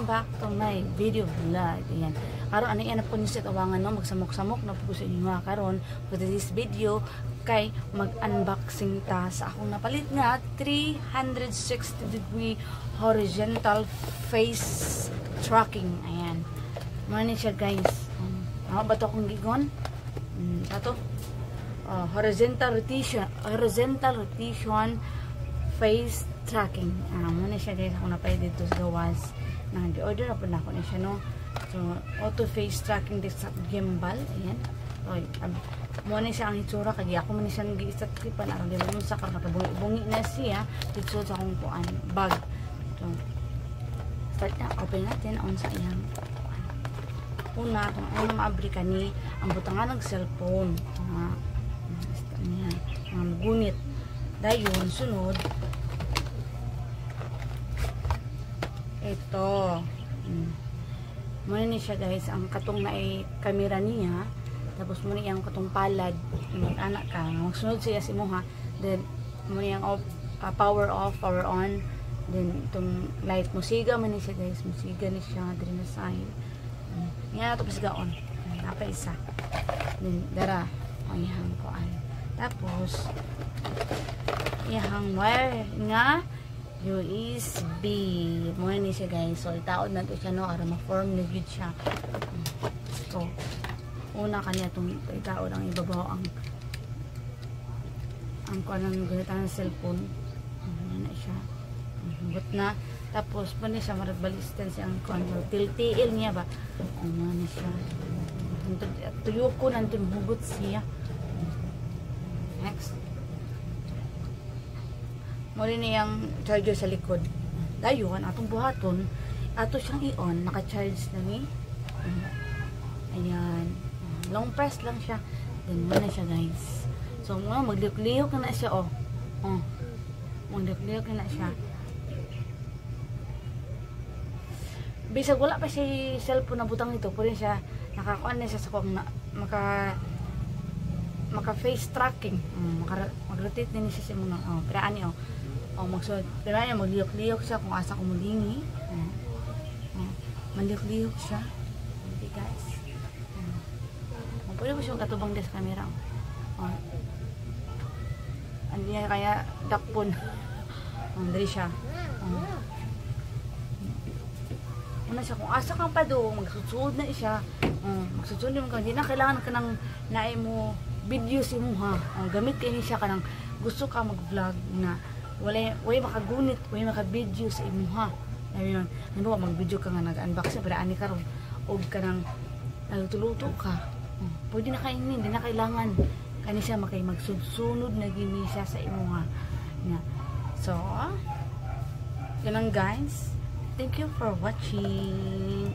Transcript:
welcome back to my video vlog. Ayan. Karon ano yan po ni set awangan no magsamok-samok na po sa inyo ha karon for this video kay mag-unboxing ta sa akong napalit nga 360-degree horizontal face tracking. Ayan. Mao ni siya guys. Ano ba to kung gigon? Ato. Horizontal rotation face tracking. Muna siya guys ako napay dito sa gawas na di-order na po na ako na siya no. So auto face tracking this gimbal. Ayan. Muna siya ang hitsura kaya ako muna siya nag-i-start tripan aron di mo sa karon nakabungi na siya dito sa akong kuan bag. So start na open natin on sa iyang una kung ano maabri kani ang butangan ng cellphone ang gunit dayon sunod ito muna ni siya guys ang katong na ay kamera niya tapos muna yung katong palad mag-anak ka magsunod siya si mo ha then muna yung power off power on then itong light musiga man ni siya guys musiga ni siya din na sign yan ito pasiga on napa isa then dara ang ihang kuan tapos ihang wire nga USB muna ni siya guys so itaod na ito siya no ara ma-form na good siya so una kanya itong itaod ang ibabaw ang kuan ng ganitan ng cellphone na siya hugot na tapos pa niya siya maragbalisten siya ang kuan til-til niya ba ano na siya tuyo ko nandun hugot siya next muli niyang charger sa likod dayon atong buhaton ato siyang i-on naka-charge na ni ayan long press lang siya then muna siya guys so magliyok-liyok na siya magliyok-liyok na siya bisag wala pa siya cellphone na butang nito pwede siya nakakuan na siya sa kung maka face tracking mag-rotate din siya sa muna piraan niyo piraan niya magliyok-liyok siya kung asa kumulingi magliyok-liyok siya okay guys pwede mo siyang katubang des camera hindi niya kaya dakpon dali siya una siya kung asa kang padung magsusud na siya magsusud naman ka hindi na kailangan ka ng naay mo video si mo ha gamit kayo siya ka ng gusto ka mag vlog na wala makagunit wala maka-video sa imo ha ayun ano mag video ka nga nag-unboxing para ani karon og ka nang nagtuluto ka pwede na kainin hindi na kailangan kani siya makay magsunod na gini siya sa imo ha so yun lang guys. Thank you for watching.